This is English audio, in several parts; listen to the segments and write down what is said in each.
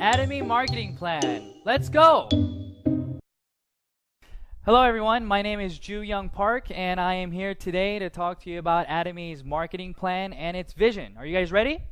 Atomy marketing plan. Let's go! Hello everyone, my name is Joo-Young Park and I am here today to talk to you about Atomy's marketing plan and its vision. Are you guys ready?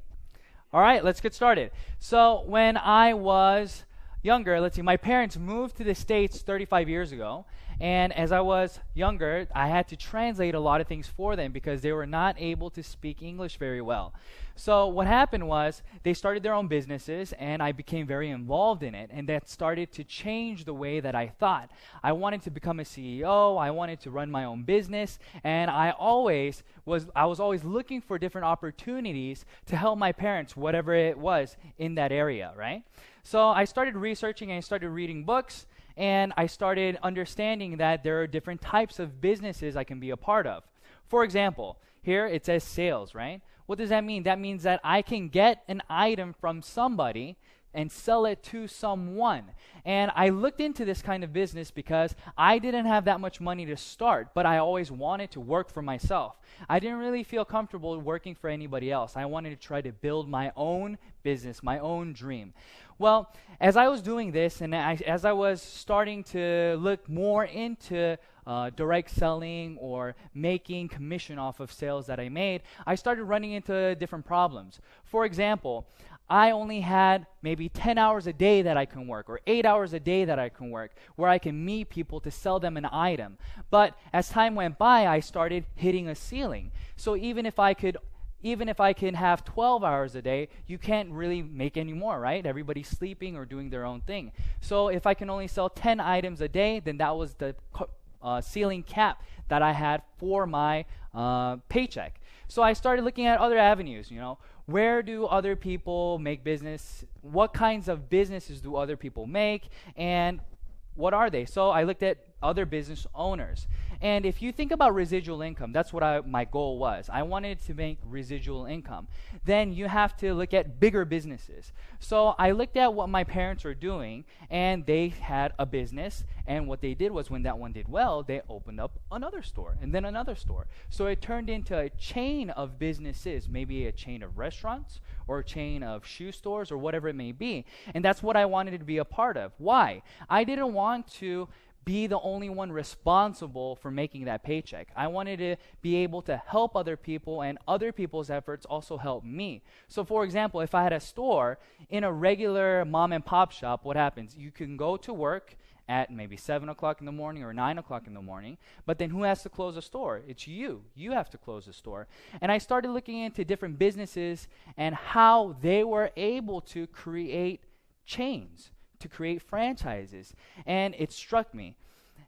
Alright, let's get started. So when I was younger, my parents moved to the States 35 years ago, and as I was younger, I had to translate a lot of things for them because they were not able to speak English very well. So what happened was they started their own businesses and I became very involved in it, and that started to change the way that I thought. I wanted to become a CEO, I wanted to run my own business, and I was always looking for different opportunities to help my parents, whatever it was in that area, right? So I started researching and I started reading books, and I started understanding that there are different types of businesses I can be a part of. For example, here it says sales, right? What does that mean? That means that I can get an item from somebody and sell it to someone. And I looked into this kind of business because I didn't have that much money to start, but I always wanted to work for myself. I didn't really feel comfortable working for anybody else. I wanted to try to build my own business, my own dream. Well, as I was doing this and as I was starting to look more into direct selling or making commission off of sales that I made, I started running into different problems. For example, I only had maybe 10 hours a day that I can work, or 8 hours a day that I can work, where I can meet people to sell them an item. But as time went by, I started hitting a ceiling. So even if I can have 12 hours a day, you can't really make any more, right? Everybody's sleeping or doing their own thing. So if I can only sell 10 items a day, then that was the ceiling cap that I had for my paycheck. So I started looking at other avenues, where do other people make business? What kinds of businesses do other people make? And what are they? So I looked at other business owners. And if you think about residual income, that's what my goal was. I wanted to make residual income. Then you have to look at bigger businesses. So I looked at what my parents were doing, and they had a business, and what they did was when that one did well, they opened up another store, and then another store. So it turned into a chain of businesses, maybe a chain of restaurants, or a chain of shoe stores, or whatever it may be. And that's what I wanted to be a part of. Why? I didn't want to be the only one responsible for making that paycheck. I wanted to be able to help other people, and other people's efforts also help me. So for example, if I had a store in a regular mom and pop shop, what happens? You can go to work at maybe 7 o'clock in the morning or 9 o'clock in the morning, but then who has to close the store? It's you. You have to close the store. And I started looking into different businesses and how they were able to create chains, to create franchises. And it struck me,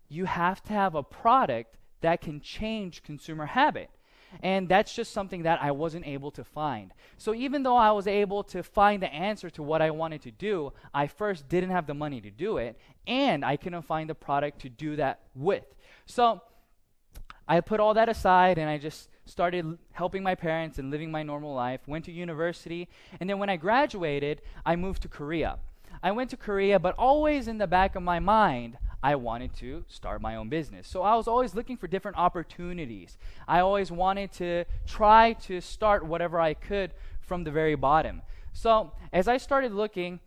you have to have a product that can change consumer habit. And that's just something that I wasn't able to find. So even though I was able to find the answer to what I wanted to do, I first didn't have the money to do it, and I couldn't find the product to do that with. So I put all that aside and I just started helping my parents and living my normal life, went to university, and then when I graduated, I moved to Korea. I went to Korea, but always in the back of my mind, I wanted to start my own business. So I was always looking for different opportunities. I always wanted to try to start whatever I could from the very bottom. So as I started looking,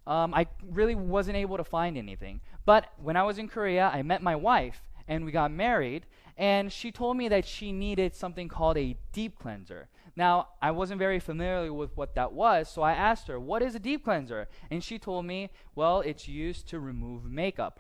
I really wasn't able to find anything. But when I was in Korea, I met my wife and we got married, and she told me that she needed something called a deep cleanser. Now, I wasn't very familiar with what that was, so I asked her, what is a deep cleanser? And she told me, well, it's used to remove makeup,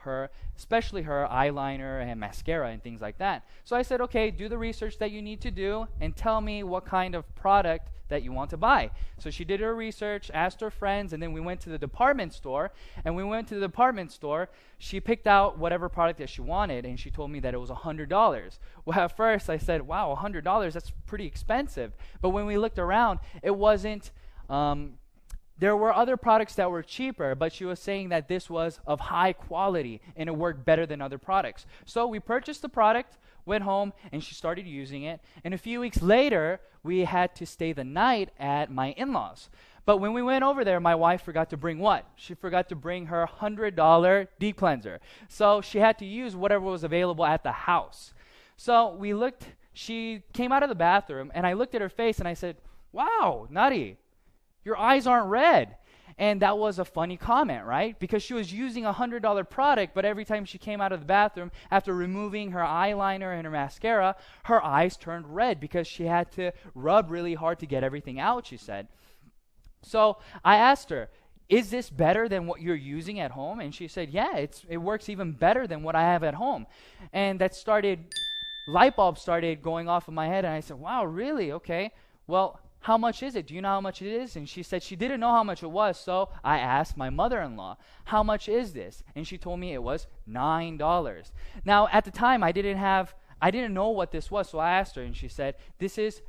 especially her eyeliner and mascara and things like that. So I said, okay, do the research that you need to do and tell me what kind of product that you want to buy. So she did her research, asked her friends, and then we went to the department store. And when we went to the department store, she picked out whatever product that she wanted, and she told me that it was $100. Well, at first I said, wow, $100, that's pretty expensive. But when we looked around, it wasn't, there were other products that were cheaper, but she was saying that this was of high quality and it worked better than other products. So we purchased the product, went home, and she started using it. And a few weeks later, we had to stay the night at my in-laws. But when we went over there, my wife forgot to bring what? She forgot to bring her $100 deep cleanser. So she had to use whatever was available at the house. So we looked, she came out of the bathroom, and I looked at her face and I said, wow, Nari, your eyes aren't red. And that was a funny comment, right? Because she was using a $100 product, but every time she came out of the bathroom, after removing her eyeliner and her mascara, her eyes turned red because she had to rub really hard to get everything out, she said. So I asked her, is this better than what you're using at home? And she said, yeah, it works even better than what I have at home. And light bulbs started going off in my head, and I said, wow, really? Okay. Well, how much is it? Do you know how much it is? And she said she didn't know how much it was, so I asked my mother-in-law, how much is this? And she told me it was $9. Now, at the time, I didn't know what this was, so I asked her, and she said, this is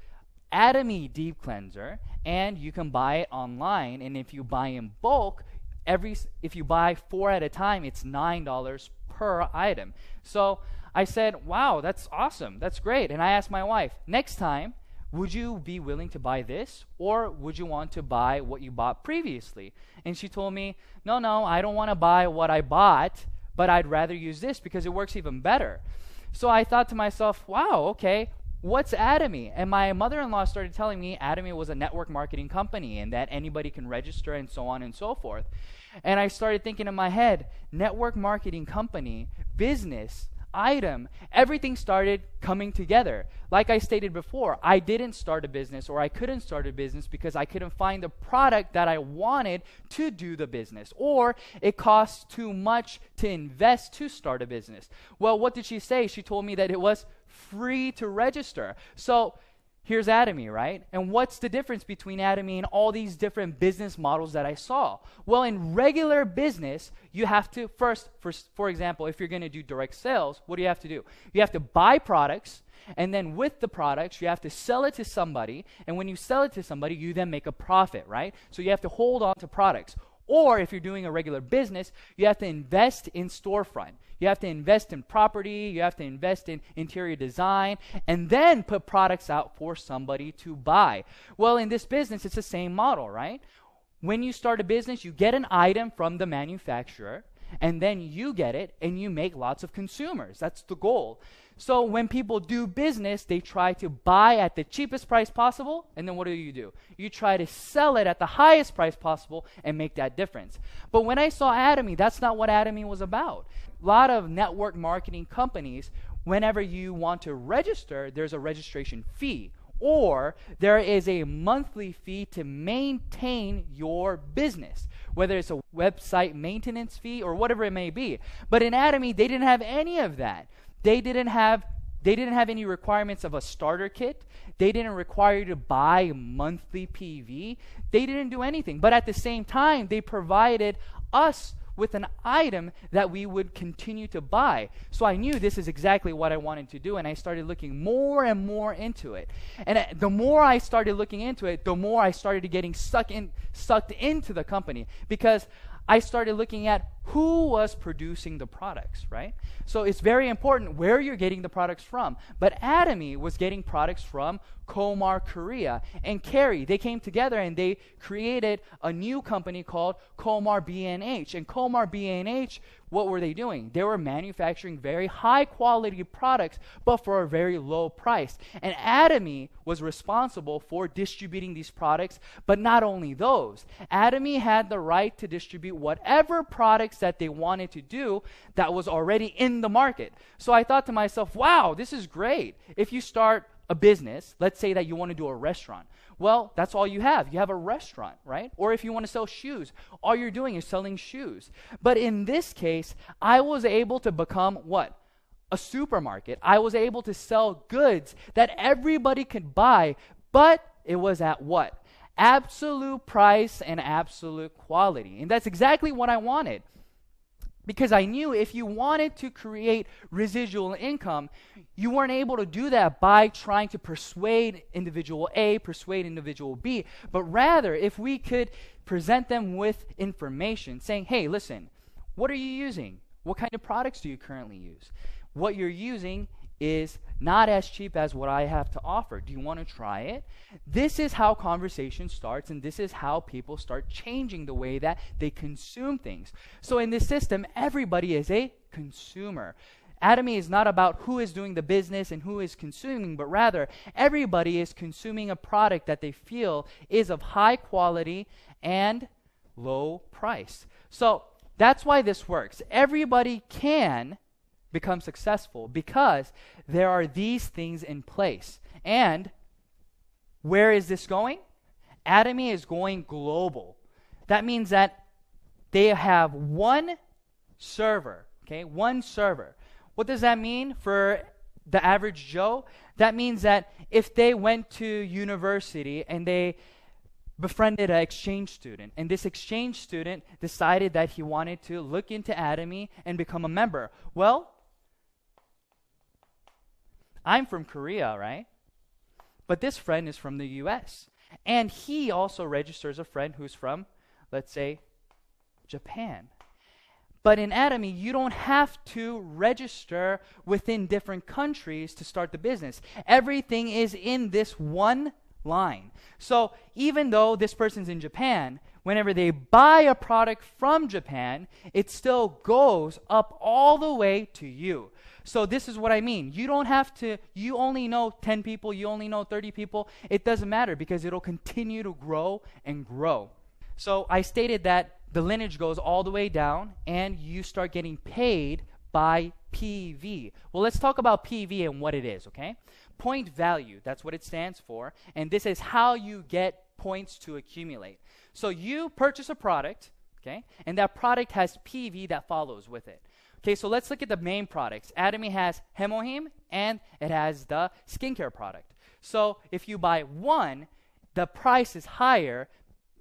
Atomy Deep Cleanser, and you can buy it online, and if you buy in bulk, if you buy 4 at a time, it's $9 per item. So I said, wow, that's awesome, that's great. And I asked my wife, next time, would you be willing to buy this, or would you want to buy what you bought previously? And she told me, no, I don't want to buy what I bought, but I'd rather use this because it works even better. So I thought to myself, wow, okay, what's Atomy? And my mother-in-law started telling me Atomy was a network marketing company and that anybody can register and so on and so forth. And I started thinking in my head, network marketing company, business, item, everything started coming together. Like I stated before, I didn't start a business, or I couldn't start a business because I couldn't find the product that I wanted to do the business, or it costs too much to invest to start a business. Well, what did she say? She told me that it was free to register. So here's Atomy, right? And what's the difference between Atomy and all these different business models that I saw? Well, in regular business, you have to first, for example, if you're going to do direct sales, what do you have to do? You have to buy products, and then with the products, you have to sell it to somebody, and when you sell it to somebody, you then make a profit, right? So you have to hold on to products. Or if you're doing a regular business, you have to invest in storefront. You have to invest in property, you have to invest in interior design, and then put products out for somebody to buy. Well, in this business, it's the same model, right? When you start a business, you get an item from the manufacturer, and then you get it, and you make lots of consumers. That's the goal. So when people do business, they try to buy at the cheapest price possible, and then what do? You try to sell it at the highest price possible and make that difference. But when I saw Atomy, that's not what Atomy was about. A lot of network marketing companies, whenever you want to register, there's a registration fee, or there is a monthly fee to maintain your business, whether it's a website maintenance fee or whatever it may be. But in Atomy, they didn't have any of that. They didn't have any requirements of a starter kit. They didn't require you to buy monthly PV. They didn't do anything. But at the same time, they provided us with an item that we would continue to buy. So I knew this is exactly what I wanted to do, and I started looking more and more into it. And the more I started looking into it, the more I started getting sucked into the company, because I started looking at who was producing the products, right? So it's very important where you're getting the products from. But Atomy was getting products from Komar, Korea, and Kerry. They came together and they created a new company called Komar B&H. And Komar B&H, what were they doing? They were manufacturing very high quality products, but for a very low price. And Atomy was responsible for distributing these products, but not only those. Atomy had the right to distribute whatever products that they wanted to do that was already in the market. So I thought to myself, wow, this is great. If you start a business, let's say that you want to do a restaurant. Well, that's all you have. You have a restaurant, right? Or if you want to sell shoes, all you're doing is selling shoes. But in this case, I was able to become what? A supermarket. I was able to sell goods that everybody could buy, but it was at what? Absolute price and absolute quality. And that's exactly what I wanted. Because I knew if you wanted to create residual income, you weren't able to do that by trying to persuade individual A, persuade individual B, but rather if we could present them with information saying, hey, listen, what are you using? What kind of products do you currently use? What you're using is not as cheap as what I have to offer. Do you want to try it? This is how conversation starts, and this is how people start changing the way that they consume things. So in this system, everybody is a consumer. Atomy is not about who is doing the business and who is consuming, but rather everybody is consuming a product that they feel is of high quality and low price. So that's why this works. Everybody can become successful because there are these things in place. And where is this going? Atomy is going global. That means that they have one server, okay? One server. What does that mean for the average Joe? That means that if they went to university and they befriended an exchange student, and this exchange student decided that he wanted to look into Atomy and become a member. Well, I'm from Korea, right? But this friend is from the US. And he also registers a friend who's from, let's say, Japan. But in Atomy, you don't have to register within different countries to start the business. Everything is in this one line. So even though this person's in Japan, whenever they buy a product from Japan, it still goes up all the way to you. So this is what I mean. You don't have to, you only know 10 people, you only know 30 people. It doesn't matter because it'll continue to grow and grow. So I stated that the lineage goes all the way down and you start getting paid by PV. Well, let's talk about PV and what it is, okay? Point value, that's what it stands for. And this is how you get points to accumulate. So you purchase a product, okay? And that product has PV that follows with it. Okay, so let's look at the main products. Atomy has Hemohim and it has the skincare product. So if you buy one, the price is higher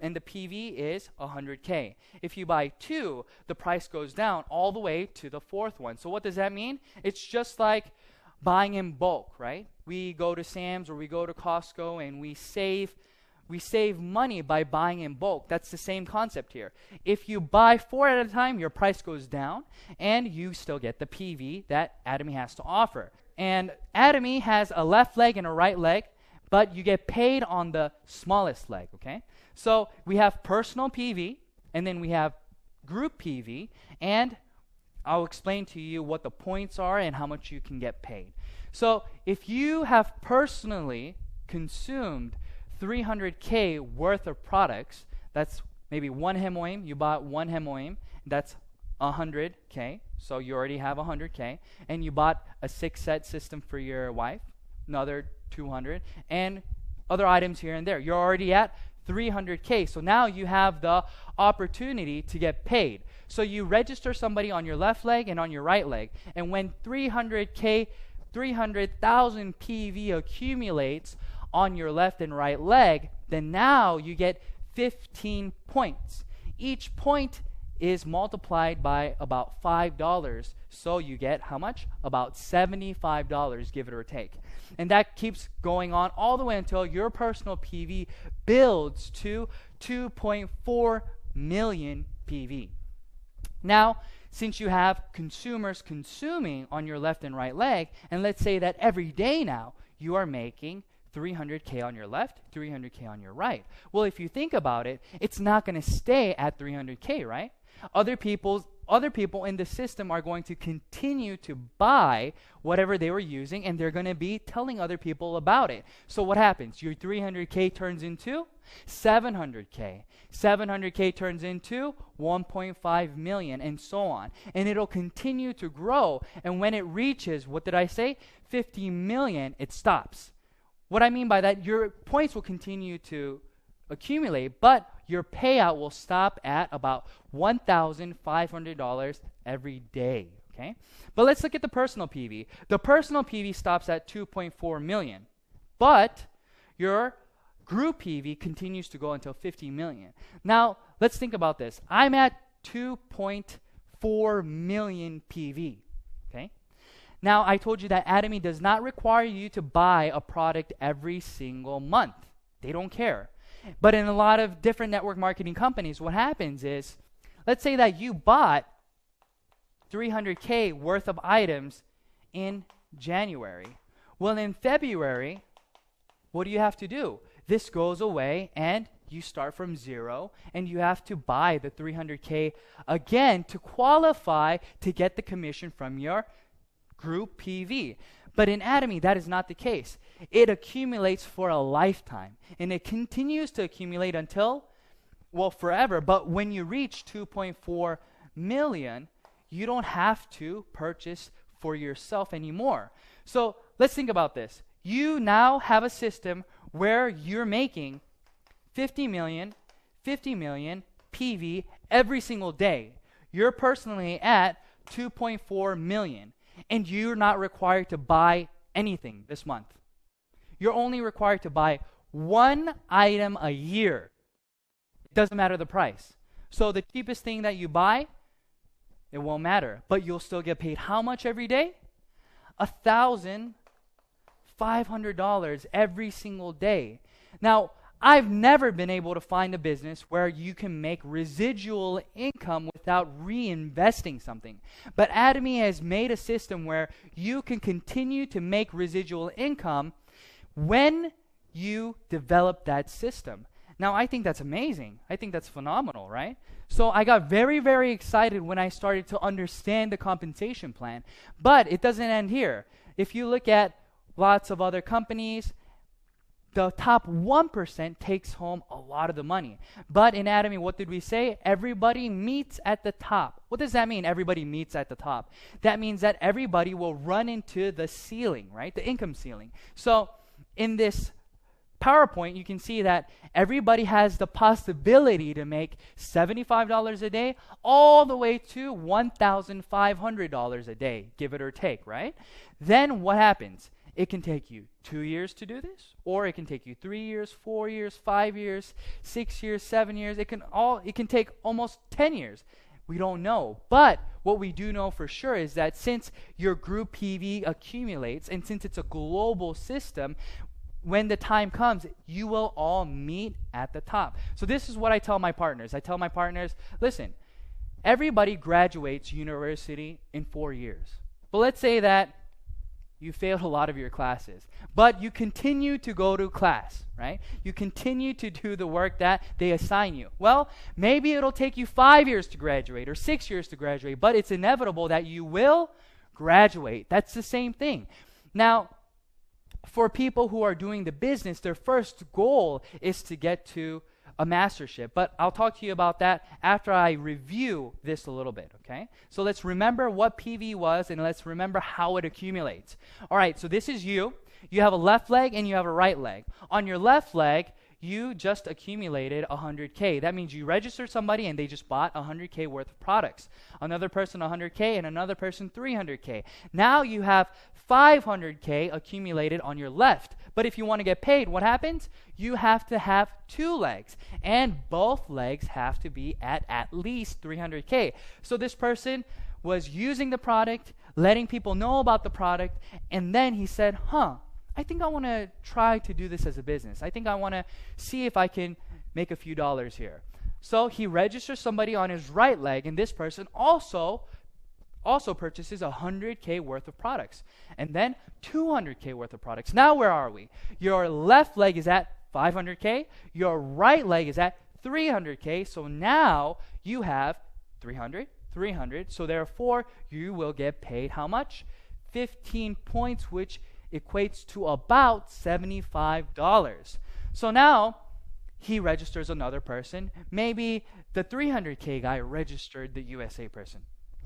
and the PV is 100K. If you buy two, the price goes down all the way to the fourth one. So what does that mean? It's just like buying in bulk, right? We go to Sam's or we go to Costco and we save money by buying in bulk. That's the same concept here. If you buy 4 at a time, your price goes down and you still get the PV that Atomy has to offer. And Atomy has a left leg and a right leg, but you get paid on the smallest leg, okay? So we have personal PV, and then we have group PV, and I'll explain to you what the points are and how much you can get paid. So if you have personally consumed 300K worth of products, that's maybe one Hemohim, you bought one Hemohim, that's 100K, so you already have 100K, and you bought a 6-set system for your wife, another 200, and other items here and there. You're already at 300K, so now you have the opportunity to get paid. So you register somebody on your left leg and on your right leg, and when 300K, 300,000 PV accumulates on your left and right leg, then now you get 15 points. Each point is multiplied by about $5. So you get how much? About $75, give it or take. And that keeps going on all the way until your personal PV builds to 2.4 million PV. Now, since you have consumers consuming on your left and right leg, and let's say that every day now you are making 300K on your left, 300K on your right. Well, if you think about it, it's not going to stay at 300K, right? Other people in the system are going to continue to buy whatever they were using, and they're going to be telling other people about it. So what happens? Your 300K turns into 700K. 700K turns into 1.5 million, and so on. And it'll continue to grow. And when it reaches, what did I say? 50 million, it stops. What I mean by that, your points will continue to accumulate, but your payout will stop at about $1,500 every day, okay? But let's look at the personal PV. The personal PV stops at 2.4 million, but your group PV continues to go until 50 million. Now, let's think about this. I'm at 2.4 million PV, okay? Now, I told you that Atomy does not require you to buy a product every single month. They don't care. But in a lot of different network marketing companies, what happens is, let's say that you bought 300K worth of items in January. Well, in February, what do you have to do? This goes away and you start from zero and you have to buy the 300K again to qualify to get the commission from your group PV. But in Atomy, that is not the case. It accumulates for a lifetime, and it continues to accumulate until well, forever. But when you reach 2.4 million, you don't have to purchase for yourself anymore. So let's think about this. You now have a system where you're making 50 million PV every single day. You're personally at 2.4 million, and you're not required to buy anything this month. You're only required to buy one item a year. It doesn't matter the price. So the cheapest thing that you buy, it won't matter, but you'll still get paid how much every day? $1,500 every single day. Now, I've never been able to find a business where you can make residual income without reinvesting something. But Atomy has made a system where you can continue to make residual income when you develop that system. Now, I think that's amazing. I think that's phenomenal, right? So I got very, very excited when I started to understand the compensation plan. But it doesn't end here. If you look at lots of other companies, the top 1% takes home a lot of the money. But in Atomy, what did we say? Everybody meets at the top. What does that mean, everybody meets at the top? That means that everybody will run into the ceiling, right? The income ceiling. So in this PowerPoint, you can see that everybody has the possibility to make $75 a day all the way to $1,500 a day, give it or take, right? Then what happens? It can take you 2 years to do this, or it can take you 3 years, 4 years, 5 years, 6 years, 7 years. It can take almost 10 years. We don't know. But what we do know for sure is that since your group PV accumulates, and since it's a global system, when the time comes, you will all meet at the top. So this is what I tell my partners. I tell my partners, listen, everybody graduates university in 4 years. But let's say that you failed a lot of your classes, but you continue to go to class, right? You continue to do the work that they assign you. Well, maybe it'll take you 5 years to graduate or 6 years to graduate, but it's inevitable that you will graduate. That's the same thing. Now, for people who are doing the business, their first goal is to get to a mastership. But I'll talk to you about that after I review this a little bit, okay? So let's remember what PV was, and let's remember how it accumulates. All right, so this is you. You have a left leg and you have a right leg. On your left leg, you just accumulated 100K. That means you registered somebody and they just bought 100K worth of products. Another person 100K and another person 300K. Now you have 500K accumulated on your left. But if you want to get paid, what happens? You have to have 2 legs, and both legs have to be at least 300K. So this person was using the product, letting people know about the product, and then he said, I think I want to try to do this as a business. I think I want to see if I can make a few dollars here. So he registers somebody on his right leg, and this person also purchases 100K worth of products, and then 200K worth of products. Now where are we? Your left leg is at 500K. Your right leg is at 300K. So now you have 300. So therefore, you will get paid how much? 15 points, which equates to about $75. So now he registers another person. Maybe the 300K guy registered the USA person.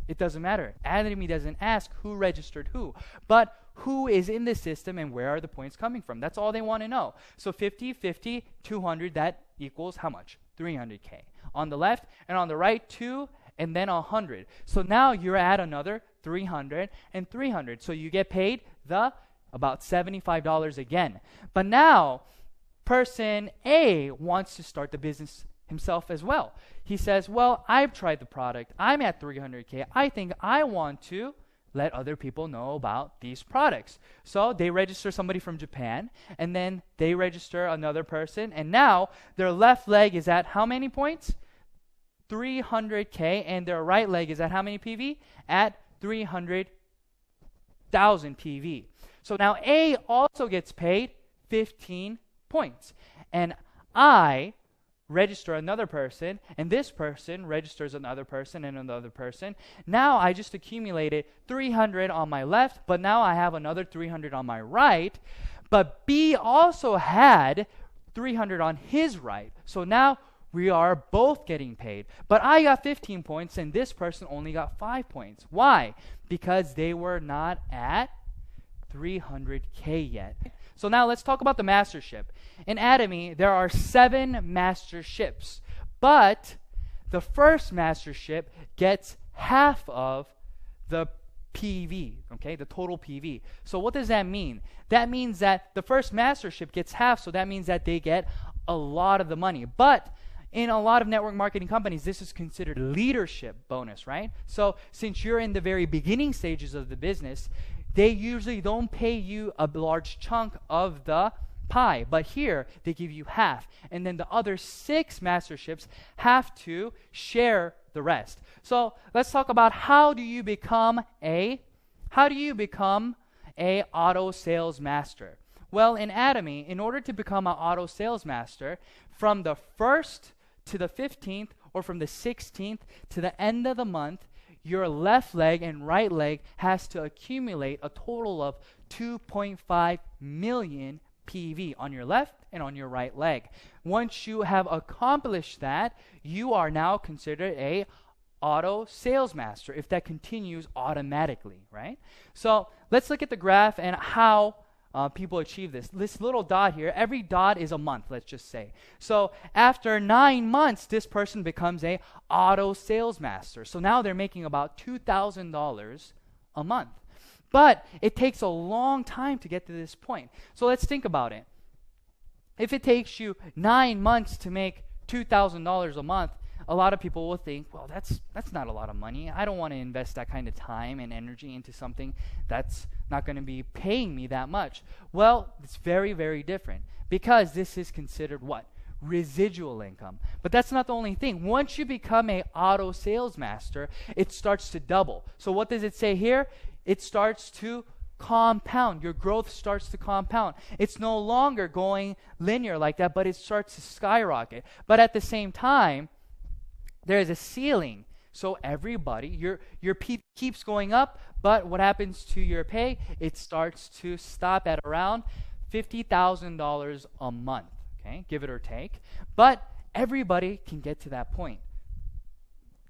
It doesn't matter. Atomy doesn't ask who registered who, but who is in the system and where are the points coming from. That's all they want to know. So 50, 50, 200, that equals how much? 300K. On the left, and on the right, 2, and then 100. So now you're at another 300 and 300. So you get paid about $75 again. But now, person A wants to start the business himself as well. He says, well, I've tried the product. I'm at 300K. I think I want to let other people know about these products. So they register somebody from Japan, and then they register another person, and now their left leg is at how many points? 300K, and their right leg is at how many PV? At 300,000 PV. So now A also gets paid 15 points. And I register another person, and this person registers another person and another person. Now I just accumulated 300 on my left, but now I have another 300 on my right. But B also had 300 on his right. So now we are both getting paid. But I got 15 points and this person only got 5 points. Why? Because they were not at 300K yet. So now let's talk about the mastership. In Atomy, there are 7 masterships, but the first mastership gets half of the PV, okay, the total PV. So what does that mean? That means that the first mastership gets half, so that means that they get a lot of the money. But in a lot of network marketing companies, this is considered leadership bonus, right? So since you're in the very beginning stages of the business, they usually don't pay you a large chunk of the pie, but here they give you half, and then the other 6 masterships have to share the rest. So let's talk about how do you become a auto sales master? Well, in Atomy, in order to become an auto sales master, from the 1st to the 15th, or from the 16th to the end of the month, your left leg and right leg has to accumulate a total of 2.5 million PV on your left and on your right leg. Once you have accomplished that, you are now considered a auto sales master if that continues automatically, right? So let's look at the graph and how people achieve this. This little dot here, every dot is a month, let's just say. So after 9 months, this person becomes a auto sales master. So now they're making about $2,000 a month. But it takes a long time to get to this point. So let's think about it. If it takes you 9 months to make $2,000 a month, a lot of people will think, well, that's not a lot of money. I don't want to invest that kind of time and energy into something that's not going to be paying me that much. Well, it's very, very different because this is considered what? Residual income. But that's not the only thing. Once you become a auto sales master, it starts to double. So what does it say here? It starts to compound. Your growth starts to compound. It's no longer going linear like that, but it starts to skyrocket. But at the same time, there is a ceiling. So everybody, your pay keeps going up, but what happens to your pay? It starts to stop at around $50,000 a month, okay? Give it or take. But everybody can get to that point.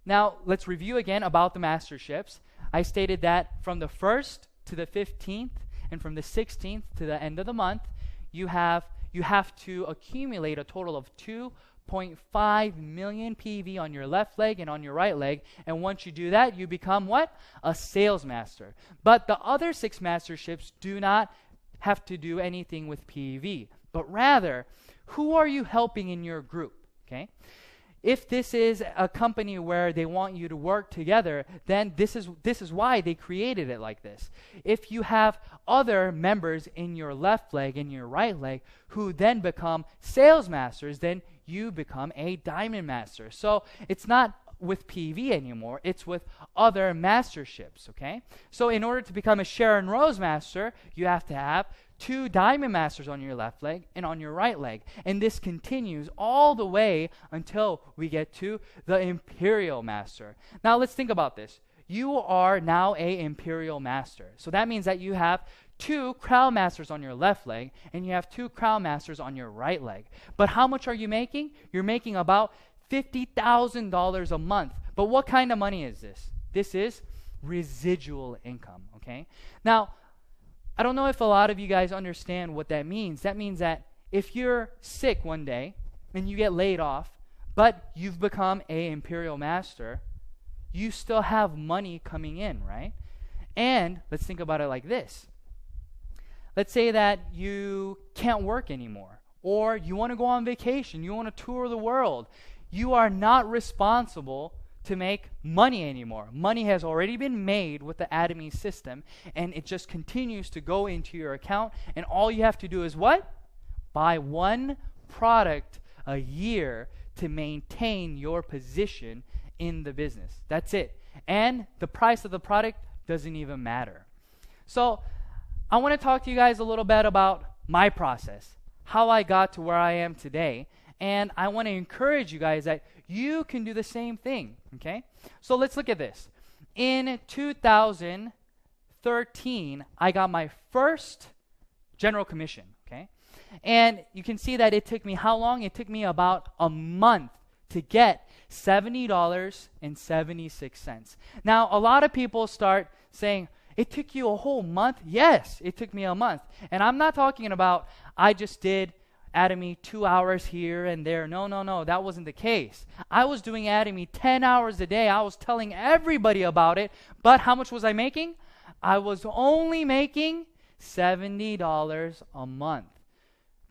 Now, let's review again about the masterships. I stated that from the 1st to the 15th and from the 16th to the end of the month, you have to accumulate a total of 2.5 million PV on your left leg and on your right leg. And once you do that, you become what? A sales master. But the other 6 masterships do not have to do anything with PV, but rather, who are you helping in your group? Okay? If this is a company where they want you to work together, then this is why they created it like this. If you have other members in your left leg and your right leg who then become sales masters, then you become a diamond master. So it's not with PV anymore, it's with other masterships, okay? So in order to become a Sharon Rose master, you have to have 2 diamond masters on your left leg and on your right leg. And this continues all the way until we get to the imperial master. Now let's think about this. You are now a imperial master. So that means that you have 2 crown masters on your left leg and you have 2 crown masters on your right leg. But how much are you making? You're making about $50,000 a month. But what kind of money is this? This is residual income, okay? Now, I don't know if a lot of you guys understand what that means. That means that if you're sick one day and you get laid off, but you've become a imperial master, you still have money coming in, right? And let's think about it like this. Let's say that you can't work anymore, or you want to go on vacation, you want to tour the world. You are not responsible to make money anymore. Money has already been made with the Atomy system, and it just continues to go into your account, and all you have to do is what? Buy 1 product a year to maintain your position in the business. That's it. And the price of the product doesn't even matter. So I want to talk to you guys a little bit about my process, how I got to where I am today. And I want to encourage you guys that you can do the same thing, okay? So let's look at this. In 2013, I got my first general commission, okay? And you can see that it took me how long? It took me about a month to get $70.76. Now, a lot of people start saying, it took you a whole month? Yes, it took me a month. And I'm not talking about I just did Atomy 2 hours here and there. No, that wasn't the case. I was doing Atomy 10 hours a day. I was telling everybody about it. But how much was I making? I was only making $70 a month.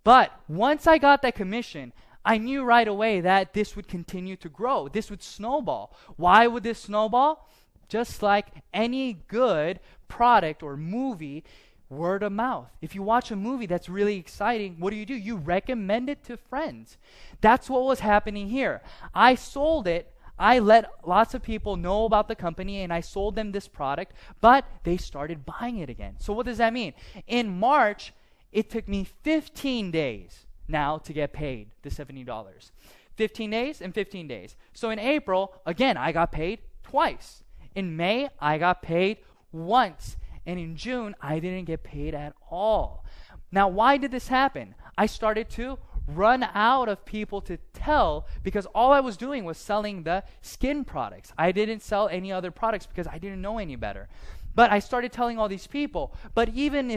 But once I got that commission, I knew right away that this would continue to grow. This would snowball. Why would this snowball? Just like any good product or movie, word of mouth. If you watch a movie that's really exciting, what do? You recommend it to friends. That's what was happening here. I sold it. I let lots of people know about the company and I sold them this product, but they started buying it again. So what does that mean? In March, it took me 15 days now to get paid the $70. 15 days and 15 days. So in April, again, I got paid twice. In May, I got paid once. And in June, I didn't get paid at all. Now, why did this happen? I started to run out of people to tell because all I was doing was selling the skin products. I didn't sell any other products because I didn't know any better. But I started telling all these people. But even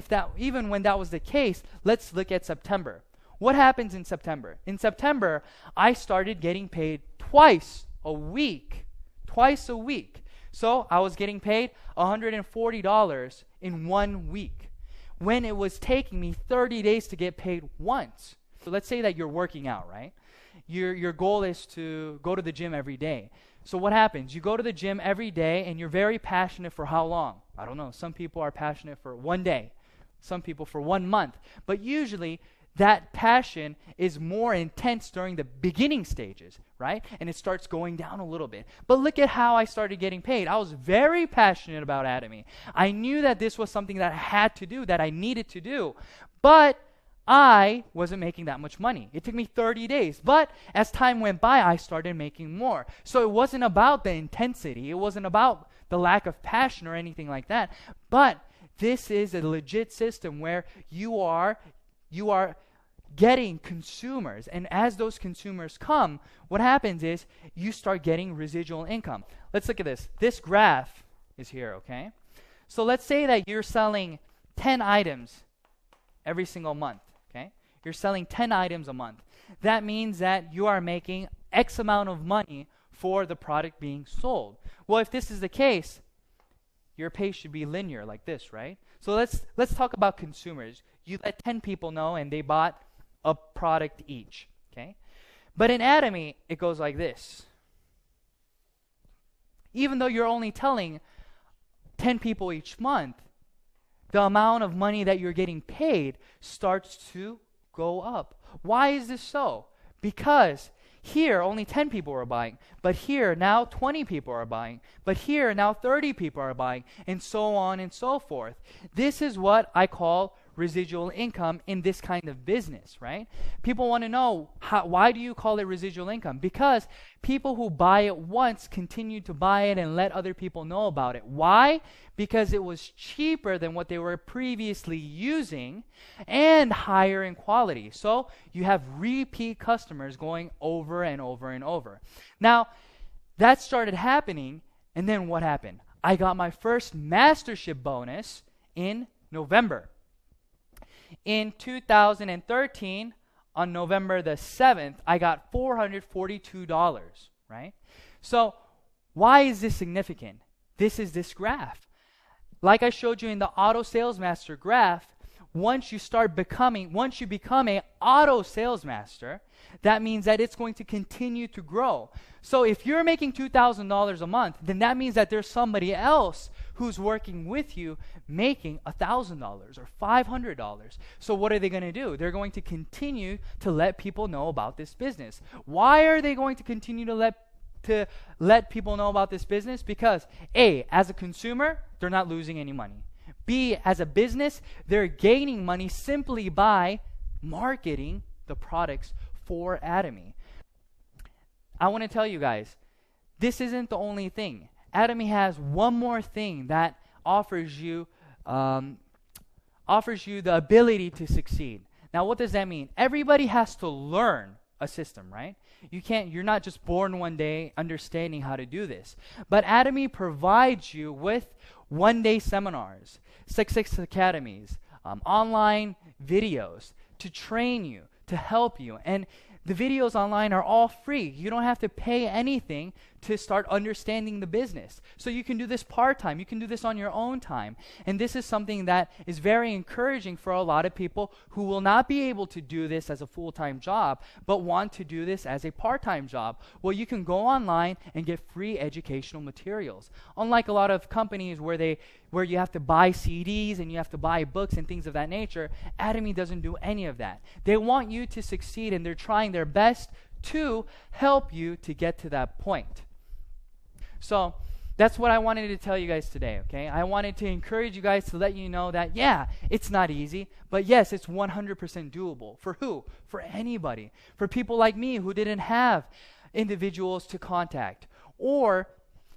when that was the case, let's look at September. What happens in September? In September, I started getting paid twice a week. Twice a week. So I was getting paid $140 in 1 week when it was taking me 30 days to get paid once. So let's say that you're working out, right? Your goal is to go to the gym every day. So what happens? You go to the gym every day and you're very passionate for how long? I don't know. Some people are passionate for 1 day. Some people for 1 month. But usually that passion is more intense during the beginning stages, right? And it starts going down a little bit. But look at how I started getting paid. I was very passionate about Atomy. I knew that this was something that I had to do, that I needed to do. But I wasn't making that much money. It took me 30 days. But as time went by, I started making more. So it wasn't about the intensity. It wasn't about the lack of passion or anything like that. But this is a legit system where you are getting consumers. And as those consumers come, what happens is you start getting residual income. Let's look at this. This graph is here, okay? So let's say that you're selling 10 items every single month, okay? You're selling 10 items a month. That means that you are making X amount of money for the product being sold. Well, if this is the case, your pace should be linear like this, right? So let's talk about consumers. You let 10 people know and they bought a product each, okay? But in Atomy, it goes like this. Even though you're only telling 10 people each month, the amount of money that you're getting paid starts to go up. Why is this so? Because here, only 10 people are buying. But here, now 20 people are buying. But here, now 30 people are buying. And so on and so forth. This is what I call residual income in this kind of business, right? People want to know, why do you call it residual income? Because people who buy it once continue to buy it and let other people know about it. Why? Because it was cheaper than what they were previously using and higher in quality. So you have repeat customers going over and over and over. Now, that started happening, and then what happened? I got my first mastership bonus in November. In 2013, on November the 7th, I got $442, right? So why is this significant? This is this graph. Like I showed you in the auto sales master graph, once you become an auto sales master, that means that it's going to continue to grow. So if you're making $2,000 a month, then that means that there's somebody else who's working with you making $1,000 or $500. So what are they going to do? They're going to continue to let people know about this business. Why are they going to continue to let people know about this business? Because A, as a consumer, they're not losing any money. B, as a business, they're gaining money simply by marketing the products for Atomy. I want to tell you guys, this isn't the only thing. Atomy has one more thing that offers you the ability to succeed. Now, what does that mean? Everybody has to learn a system, right? You're not just born one day understanding how to do this. But Atomy provides you with one-day seminars, 6 academies, online videos to train you, to help you. And the videos online are all free. You don't have to pay anything to start understanding the business. So you can do this part-time. You can do this on your own time. And this is something that is very encouraging for a lot of people who will not be able to do this as a full-time job, but want to do this as a part-time job. Well, you can go online and get free educational materials. Unlike a lot of companies where you have to buy CDs and you have to buy books and things of that nature, Atomy doesn't do any of that. They want you to succeed, and they're trying their best to help you to get to that point. So that's what I wanted to tell you guys today, okay? I wanted to encourage you guys to let you know that, yeah, it's not easy, but yes, it's 100% doable. For who? For anybody. For people like me who didn't have individuals to contact, or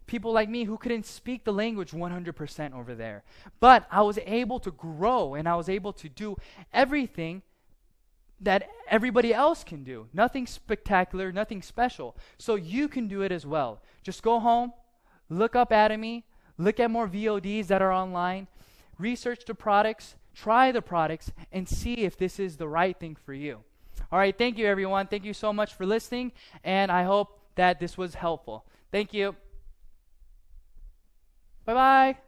people like me who couldn't speak the language 100% over there. But I was able to grow, and I was able to do everything that everybody else can do. Nothing spectacular, nothing special. So you can do it as well. Just go home, look up Atomy, look at more VODs that are online, research the products, try the products, and see if this is the right thing for you. All right, thank you everyone. Thank you so much for listening, and I hope that this was helpful. Thank you. Bye-bye.